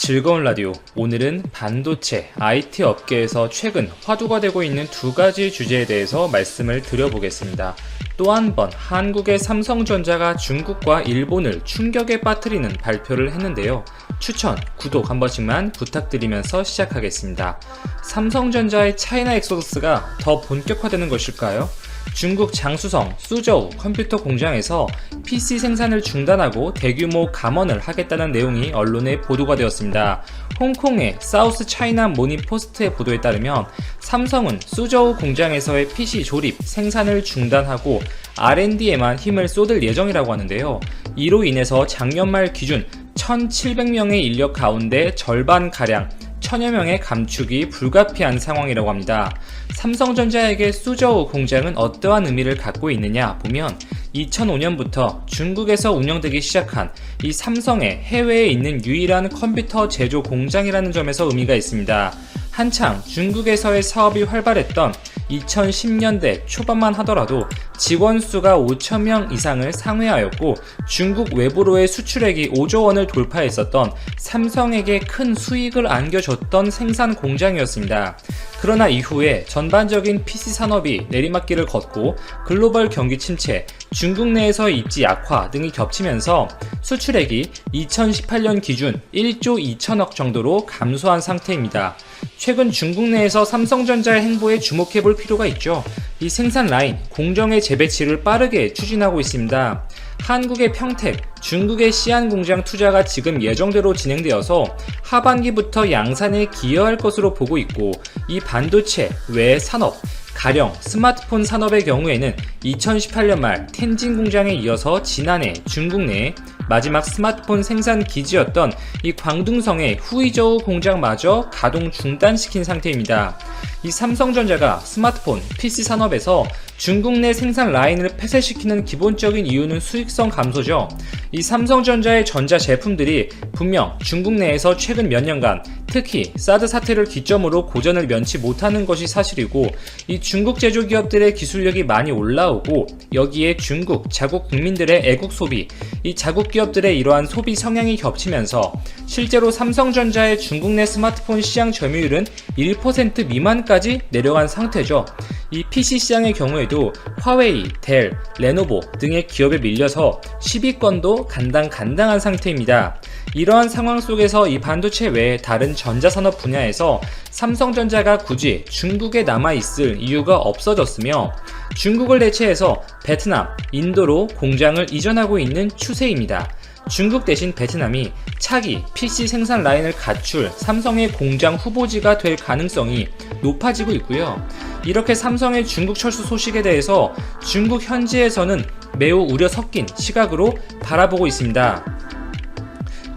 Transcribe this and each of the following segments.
즐거운 라디오. 오늘은 반도체, IT 업계에서 최근 화두가 되고 있는 두 가지 주제에 대해서 말씀을 드려보겠습니다. 또 한 번 한국의 삼성전자가 중국과 일본을 충격에 빠뜨리는 발표를 했는데요. 추천, 구독 한 번씩만 부탁드리면서 시작하겠습니다. 삼성전자의 차이나 엑소더스가 더 본격화되는 것일까요? 중국 장수성 수저우 컴퓨터 공장에서 PC 생산을 중단하고 대규모 감원을 하겠다는 내용이 언론에 보도가 되었습니다. 홍콩의 사우스 차이나 모닝 포스트의 보도에 따르면 삼성은 수저우 공장에서의 PC 조립, 생산을 중단하고 R&D에만 힘을 쏟을 예정이라고 하는데요. 이로 인해서 작년 말 기준 1,700명의 인력 가운데 절반가량 1000여 명의 감축이 불가피한 상황이라고 합니다. 삼성전자에게 수저우 공장은 어떠한 의미를 갖고 있느냐 보면 2005년부터 중국에서 운영되기 시작한 이 삼성의 해외에 있는 유일한 컴퓨터 제조 공장이라는 점에서 의미가 있습니다. 한창 중국에서의 사업이 활발했던 2010년대 초반만 하더라도 직원 수가 5,000명 이상을 상회하였고 중국 외부로의 수출액이 5조 원을 돌파했었던 삼성에게 큰 수익을 안겨줬던 생산 공장이었습니다. 그러나 이후에 전반적인 PC 산업이 내리막길을 걷고 글로벌 경기 침체, 중국 내에서의 입지 약화 등이 겹치면서 수출액이 2018년 기준 1조 2천억 정도로 감소한 상태입니다. 최근 중국 내에서 삼성전자의 행보에 주목해볼 필요가 있죠. 이 생산 라인, 공정의 재배치를 빠르게 추진하고 있습니다. 한국의 평택, 중국의 시안 공장 투자가 지금 예정대로 진행되어서 하반기부터 양산에 기여할 것으로 보고 있고, 이 반도체 외 산업, 가령 스마트폰 산업의 경우에는 2018년 말 텐진 공장에 이어서 지난해 중국 내 마지막 스마트폰 생산 기지였던 이 광둥성의 후이저우 공장마저 가동 중단시킨 상태입니다. 이 삼성전자가 스마트폰, PC 산업에서 중국 내 생산 라인을 폐쇄시키는 기본적인 이유는 수익성 감소죠. 이 삼성전자의 전자 제품들이 분명 중국 내에서 최근 몇 년간 특히 사드 사태를 기점으로 고전을 면치 못하는 것이 사실이고, 이 중국 제조기업들의 기술력이 많이 올라오고 여기에 중국 자국 국민들의 애국 소비, 이 자국 기업들의 이러한 소비 성향이 겹치면서 실제로 삼성전자의 중국 내 스마트폰 시장 점유율은 1% 미만까지 내려간 상태죠. 이 PC 시장의 경우에도 화웨이, 델, 레노버 등의 기업에 밀려서 10위권도 간당간당한 상태입니다. 이러한 상황 속에서 이 반도체 외에 다른 전자산업 분야에서 삼성전자가 굳이 중국에 남아있을 이유가 없어졌으며, 중국을 대체해서 베트남, 인도로 공장을 이전하고 있는 추세입니다. 중국 대신 베트남이 차기 PC 생산 라인을 갖출 삼성의 공장 후보지가 될 가능성이 높아지고 있고요. 이렇게 삼성의 중국 철수 소식에 대해서 중국 현지에서는 매우 우려 섞인 시각으로 바라보고 있습니다.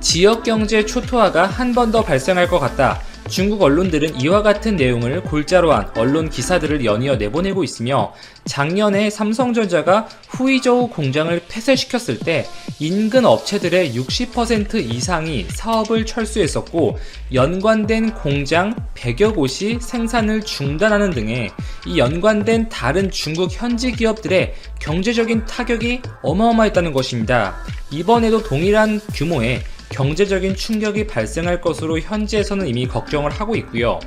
지역경제 초토화가 한 번 더 발생할 것 같다. 중국 언론들은 이와 같은 내용을 골자로 한 언론 기사들을 연이어 내보내고 있으며, 작년에 삼성전자가 후이저우 공장을 폐쇄시켰을 때 인근 업체들의 60% 이상이 사업을 철수했었고, 연관된 공장 100여 곳이 생산을 중단하는 등의 이 연관된 다른 중국 현지 기업들의 경제적인 타격이 어마어마했다는 것입니다. 이번에도 동일한 규모의 경제적인 충격이 발생할 것으로 현지에서는 이미 걱정을 하고 있고요.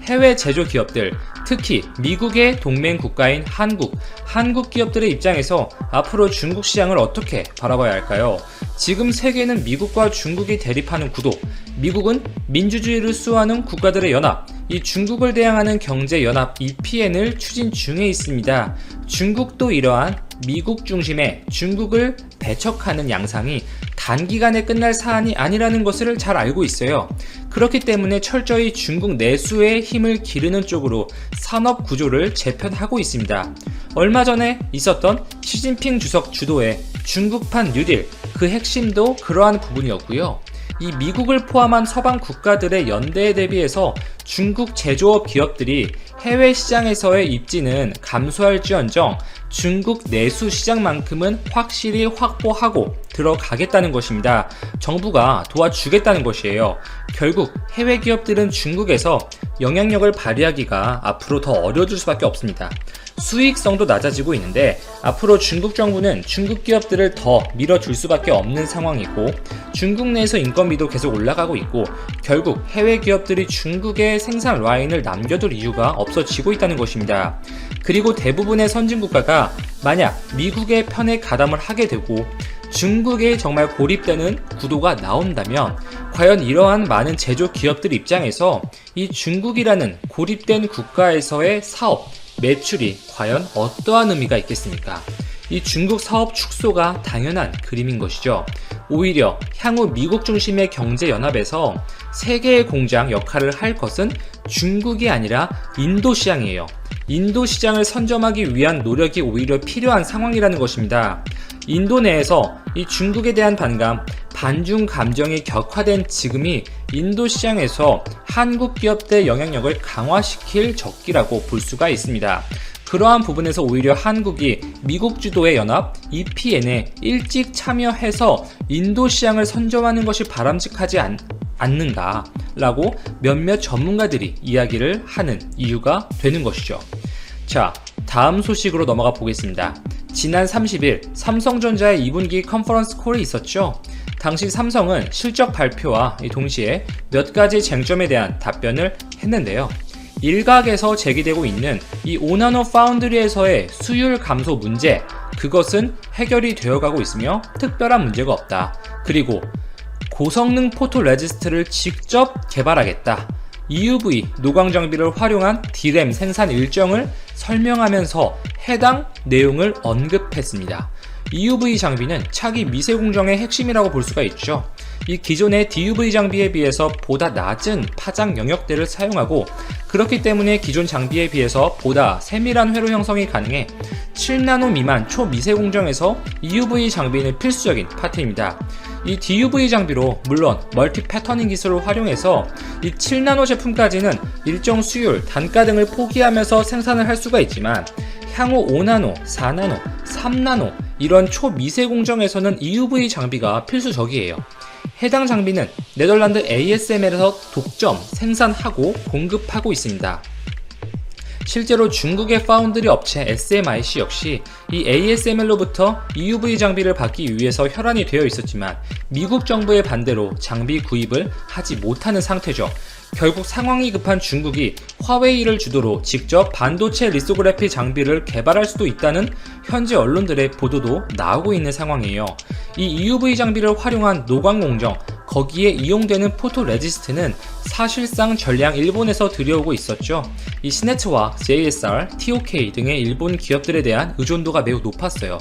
해외 제조 기업들, 특히 미국의 동맹 국가인 한국 기업들의 입장에서 앞으로 중국 시장을 어떻게 바라봐야 할까요? 지금 세계는 미국과 중국이 대립하는 구도, 미국은 민주주의를 수호하는 국가들의 연합, 이 중국을 대항하는 경제연합 EPN을 추진 중에 있습니다. 중국도 이러한 미국 중심의 중국을 배척하는 양상이 단기간에 끝날 사안이 아니라는 것을 잘 알고 있어요. 그렇기 때문에 철저히 중국 내수에 힘을 기르는 쪽으로 산업 구조를 재편하고 있습니다. 얼마 전에 있었던 시진핑 주석 주도의 중국판 뉴딜, 그 핵심도 그러한 부분이었고요. 이 미국을 포함한 서방 국가들의 연대에 대비해서 중국 제조업 기업들이 해외 시장에서의 입지는 감소할지언정 중국 내수 시장만큼은 확실히 확보하고 들어가겠다는 것입니다. 정부가 도와주겠다는 것이에요. 결국 해외 기업들은 중국에서 영향력을 발휘하기가 앞으로 더 어려워질 수밖에 없습니다. 수익성도 낮아지고 있는데 앞으로 중국 정부는 중국 기업들을 더 밀어줄 수밖에 없는 상황이고, 중국 내에서 인건비도 계속 올라가고 있고, 결국 해외 기업들이 중국의 생산 라인을 남겨둘 이유가 없어지고 있다는 것입니다. 그리고 대부분의 선진국가가 만약 미국의 편에 가담을 하게 되고 중국에 정말 고립되는 구도가 나온다면, 과연 이러한 많은 제조 기업들 입장에서 이 중국이라는 고립된 국가에서의 사업, 매출이 과연 어떠한 의미가 있겠습니까? 이 중국 사업 축소가 당연한 그림인 것이죠. 오히려 향후 미국 중심의 경제연합에서 세계의 공장 역할을 할 것은 중국이 아니라 인도 시장이에요. 인도 시장을 선점하기 위한 노력이 오히려 필요한 상황이라는 것입니다. 인도 내에서 이 중국에 대한 반중 감정이 격화된 지금이 인도 시장에서 한국 기업들의 영향력을 강화시킬 적기라고 볼 수가 있습니다. 그러한 부분에서 오히려 한국이 미국 주도의 연합 EPN에 일찍 참여해서 인도 시장을 선점하는 것이 바람직하지 않는가라고 몇몇 전문가들이 이야기를 하는 이유가 되는 것이죠. 자, 다음 소식으로 넘어가 보겠습니다. 지난 30일 삼성전자의 2분기 컨퍼런스 콜이 있었죠. 당시 삼성은 실적 발표와 동시에 몇 가지 쟁점에 대한 답변을 했는데요. 일각에서 제기되고 있는 이 5나노 파운드리에서의 수율 감소 문제, 그것은 해결이 되어가고 있으며 특별한 문제가 없다. 그리고 고성능 포토 레지스트를 직접 개발하겠다. EUV 노광 장비를 활용한 D램 생산 일정을 설명하면서 해당 내용을 언급했습니다. EUV 장비는 차기 미세 공정의 핵심이라고 볼 수가 있죠. 이 기존의 DUV 장비에 비해서 보다 낮은 파장 영역대를 사용하고, 그렇기 때문에 기존 장비에 비해서 보다 세밀한 회로 형성이 가능해 7나노 미만 초미세 공정에서 EUV 장비는 필수적인 파트입니다. 이 DUV 장비로 물론 멀티 패터닝 기술을 활용해서 이 7나노 제품까지는 일정 수율, 단가 등을 포기하면서 생산을 할 수가 있지만, 향후 5나노, 4나노, 3나노 이런 초미세 공정에서는 EUV 장비가 필수적이에요. 해당 장비는 네덜란드 ASML에서 독점 생산하고 공급하고 있습니다. 실제로 중국의 파운드리 업체 SMIC 역시 이 ASML로부터 EUV 장비를 받기 위해서 혈안이 되어 있었지만 미국 정부의 반대로 장비 구입을 하지 못하는 상태죠. 결국 상황이 급한 중국이 화웨이를 주도로 직접 반도체 리소그래피 장비를 개발할 수도 있다는 현지 언론들의 보도도 나오고 있는 상황이에요. 이 EUV 장비를 활용한 노광 공정, 거기에 이용되는 포토 레지스트는 사실상 전량 일본에서 들여오고 있었죠. 이 시네츠와 JSR, TOK 등의 일본 기업들에 대한 의존도가 매우 높았어요.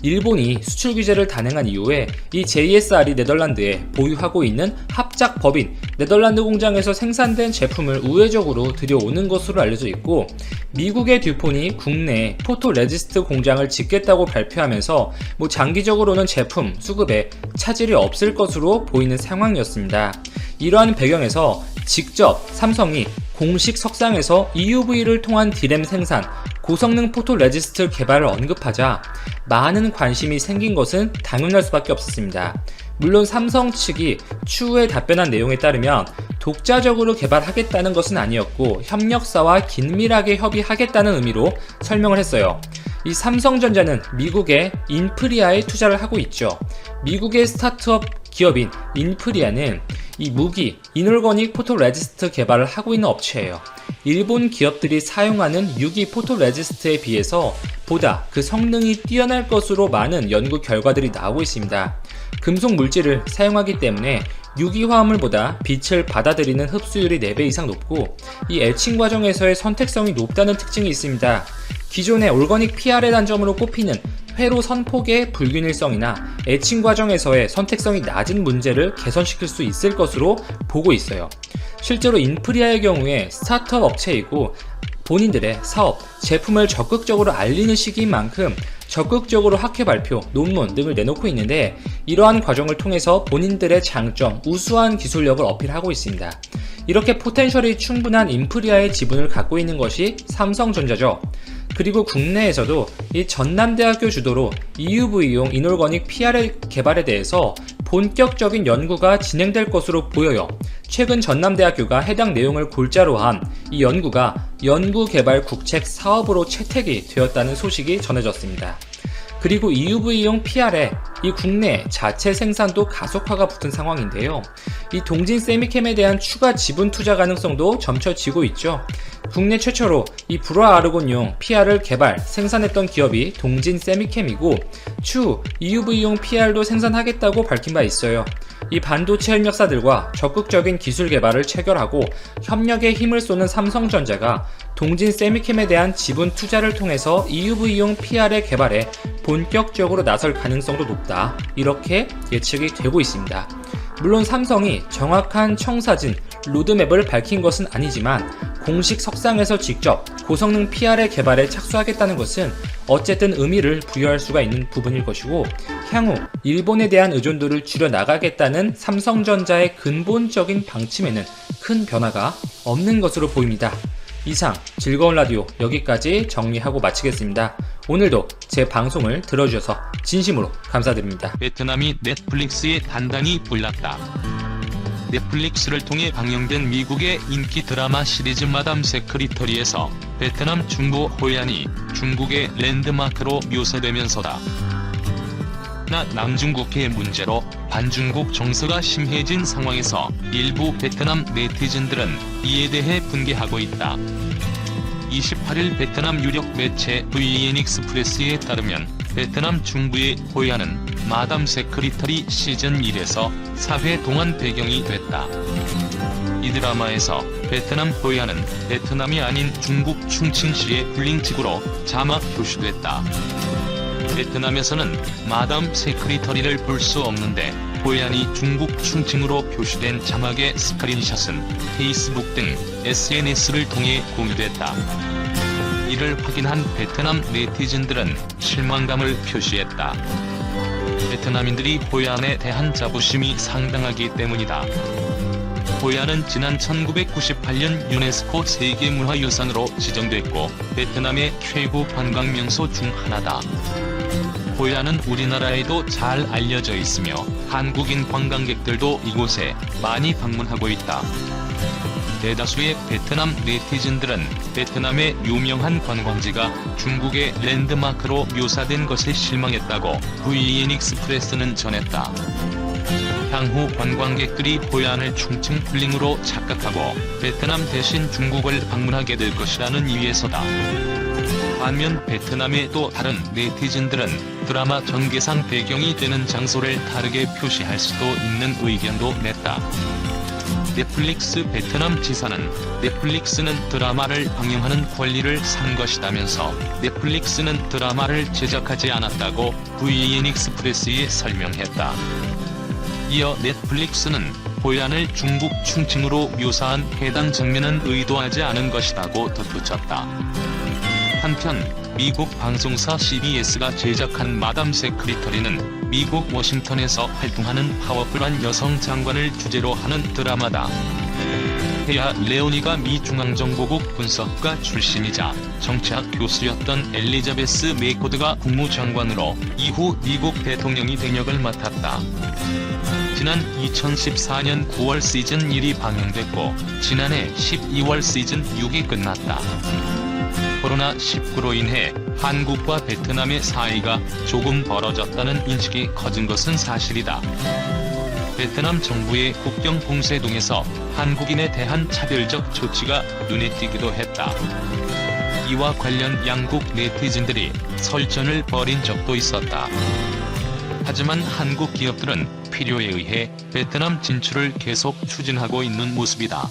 일본이 수출 규제를 단행한 이후에 이 JSR이 네덜란드에 보유하고 있는 합작 법인 네덜란드 공장에서 생산된 제품을 우회적으로 들여오는 것으로 알려져 있고, 미국의 듀폰이 국내에 포토 레지스트 공장을 짓겠다고 발표하면서 장기적으로는 제품 수급에 차질이 없을 것으로 보이는 상황이었습니다. 이러한 배경에서 직접 삼성이 공식 석상에서 EUV를 통한 D램 생산, 고성능 포토 레지스트 개발을 언급하자 많은 관심이 생긴 것은 당연할 수밖에 없었습니다. 물론 삼성 측이 추후에 답변한 내용에 따르면 독자적으로 개발하겠다는 것은 아니었고 협력사와 긴밀하게 협의하겠다는 의미로 설명을 했어요. 이 삼성전자는 미국의 인프리아에 투자를 하고 있죠. 미국의 스타트업 기업인 인프리아는 이 무기, 이놀거닉 포토 레지스트 개발을 하고 있는 업체예요. 일본 기업들이 사용하는 유기 포토 레지스트에 비해서 보다 그 성능이 뛰어날 것으로 많은 연구 결과들이 나오고 있습니다. 금속 물질을 사용하기 때문에 유기 화합물보다 빛을 받아들이는 흡수율이 4배 이상 높고, 이 에칭 과정에서의 선택성이 높다는 특징이 있습니다. 기존의 올거닉 PR의 단점으로 꼽히는 회로 선폭의 불균일성이나 에칭 과정에서의 선택성이 낮은 문제를 개선시킬 수 있을 것으로 보고 있어요. 실제로 인프리아의 경우에 스타트업 업체이고 본인들의 사업, 제품을 적극적으로 알리는 시기인 만큼 적극적으로 학회 발표, 논문 등을 내놓고 있는데 이러한 과정을 통해서 본인들의 장점, 우수한 기술력을 어필하고 있습니다. 이렇게 포텐셜이 충분한 인프리아의 지분을 갖고 있는 것이 삼성전자죠. 그리고 국내에서도 이 전남대학교 주도로 EUV용 이놀거닉 PR의 개발에 대해서 본격적인 연구가 진행될 것으로 보여요. 최근 전남대학교가 해당 내용을 골자로 한 이 연구가 연구개발 국책 사업으로 채택이 되었다는 소식이 전해졌습니다. 그리고 EUV용 PR에 이 국내 자체 생산도 가속화가 붙은 상황인데요. 이 동진 세미캠에 대한 추가 지분 투자 가능성도 점쳐지고 있죠. 국내 최초로 이 불화 아르곤용 PR을 개발, 생산했던 기업이 동진 세미캠이고 추후 EUV용 PR도 생산하겠다고 밝힌 바 있어요. 이 반도체 협력사들과 적극적인 기술 개발을 체결하고 협력에 힘을 쏟는 삼성전자가 동진 세미캠에 대한 지분 투자를 통해서 EUV용 PR의 개발에 본격적으로 나설 가능성도 높다. 이렇게 예측이 되고 있습니다. 물론 삼성이 정확한 청사진, 로드맵을 밝힌 것은 아니지만 공식 석상에서 직접 고성능 PR의 개발에 착수하겠다는 것은 어쨌든 의미를 부여할 수가 있는 부분일 것이고 향후 일본에 대한 의존도를 줄여나가겠다는 삼성전자의 근본적인 방침에는 큰 변화가 없는 것으로 보입니다. 이상 즐거운 라디오 여기까지 정리하고 마치겠습니다. 오늘도 제 방송을 들어주셔서 진심으로 감사드립니다. 베트남이 넷플릭스에 단단히 불났다. 넷플릭스를 통해 방영된 미국의 인기 드라마 시리즈 마담 세크리터리에서 베트남 중부 호이안이 중국의 랜드마크로 묘사되면서다. 남중국해 문제로 반중국 정서가 심해진 상황에서 일부 베트남 네티즌들은 이에 대해 분개하고 있다. 28일 베트남 유력 매체 VN 익스프레스에 따르면 베트남 중부의 호이안은 마담 세크리터리 시즌 1에서 4회 동안 배경이 됐다. 이 드라마에서 베트남 호이안은 베트남이 아닌 중국 충칭시의 불링직으로 자막 표시됐다. 베트남에서는 마담 세크리터리를 볼 수 없는데 호이안이 중국 충칭으로 표시된 자막의 스크린샷은 페이스북 등 SNS를 통해 공유됐다. 이를 확인한 베트남 네티즌들은 실망감을 표시했다. 베트남인들이 호이안에 대한 자부심이 상당하기 때문이다. 호이안은 지난 1998년 유네스코 세계문화유산으로 지정됐고 베트남의 최고 관광명소 중 하나다. 호이안은 우리나라에도 잘 알려져 있으며 한국인 관광객들도 이곳에 많이 방문하고 있다. 대다수의 베트남 네티즌들은 베트남의 유명한 관광지가 중국의 랜드마크로 묘사된 것에 실망했다고 VN 익스프레스는 전했다. 향후 관광객들이 호이안을 충칭 불링으로 착각하고 베트남 대신 중국을 방문하게 될 것이라는 이유에서다. 반면 베트남의 또 다른 네티즌들은 드라마 전개상 배경이 되는 장소를 다르게 표시할 수도 있는 의견도 냈다. 넷플릭스 베트남 지사는 넷플릭스는 드라마를 방영하는 권리를 산 것이다면서 넷플릭스는 드라마를 제작하지 않았다고 VN 익스프레스에 설명했다. 이어 넷플릭스는 호이안을 중국 충칭으로 묘사한 해당 장면은 의도하지 않은 것이라고 덧붙였다. 한편 미국 방송사 CBS가 제작한 마담 세크리터리는 미국 워싱턴에서 활동하는 파워풀한 여성 장관을 주제로 하는 드라마다. 헤아 레오니가 미 중앙정보국 분석가 출신이자 정치학 교수였던 엘리자베스 메코드가 국무장관으로 이후 미국 대통령이 된 역을 맡았다. 지난 2014년 9월 시즌 1이 방영됐고 지난해 12월 시즌 6이 끝났다. 코로나19로 인해 한국과 베트남의 사이가 조금 벌어졌다는 인식이 커진 것은 사실이다. 베트남 정부의 국경 봉쇄동에서 한국인에 대한 차별적 조치가 눈에 띄기도 했다. 이와 관련 양국 네티즌들이 설전을 벌인 적도 있었다. 하지만 한국 기업들은 필요에 의해 베트남 진출을 계속 추진하고 있는 모습이다.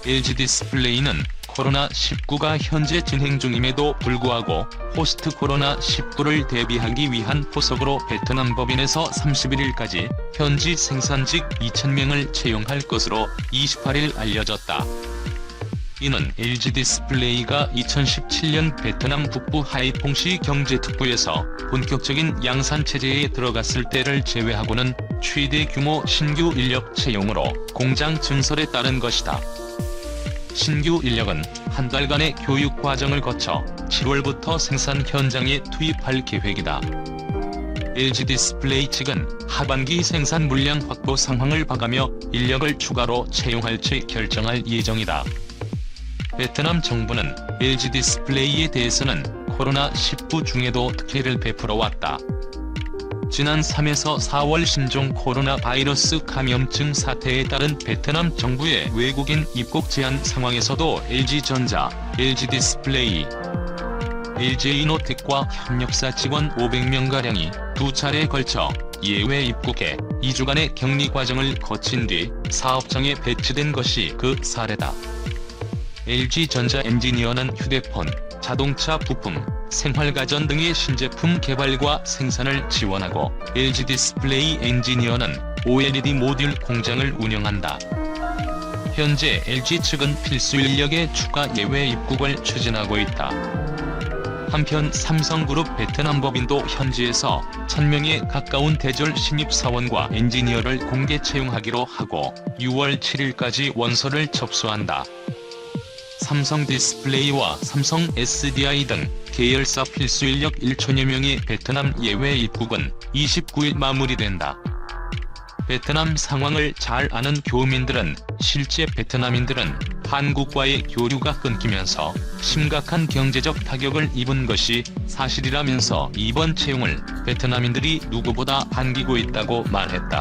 LG 디스플레이는 코로나19가 현재 진행 중임에도 불구하고 포스트 코로나19를 대비하기 위한 포석으로 베트남 법인에서 31일까지 현지 생산직 2,000명을 채용할 것으로 28일 알려졌다. 이는 LG 디스플레이가 2017년 베트남 북부 하이퐁시 경제특구에서 본격적인 양산체제에 들어갔을 때를 제외하고는 최대 규모 신규 인력 채용으로 공장 증설에 따른 것이다. 신규 인력은 한 달간의 교육 과정을 거쳐 7월부터 생산 현장에 투입할 계획이다. LG 디스플레이 측은 하반기 생산 물량 확보 상황을 봐가며 인력을 추가로 채용할지 결정할 예정이다. 베트남 정부는 LG 디스플레이에 대해서는 코로나19 중에도 특혜를 베풀어 왔다. 지난 3에서 4월 신종 코로나 바이러스 감염증 사태에 따른 베트남 정부의 외국인 입국 제한 상황에서도 LG전자, LG 디스플레이, LG이노텍과 협력사 직원 500명가량이 두 차례에 걸쳐 예외 입국해 2주간의 격리 과정을 거친 뒤 사업장에 배치된 것이 그 사례다. LG전자 엔지니어는 휴대폰, 자동차 부품, 생활가전 등의 신제품 개발과 생산을 지원하고 LG 디스플레이 엔지니어는 OLED 모듈 공장을 운영한다. 현재 LG 측은 필수 인력의 추가 예외 입국을 추진하고 있다. 한편 삼성그룹 베트남 법인도 현지에서 1000명에 가까운 대졸 신입사원과 엔지니어를 공개 채용하기로 하고 6월 7일까지 원서를 접수한다. 삼성 디스플레이와 삼성 SDI 등 계열사 필수 인력 1천여 명의 베트남 예외 입국은 29일 마무리된다. 베트남 상황을 잘 아는 교민들은 실제 베트남인들은 한국과의 교류가 끊기면서 심각한 경제적 타격을 입은 것이 사실이라면서 이번 채용을 베트남인들이 누구보다 반기고 있다고 말했다.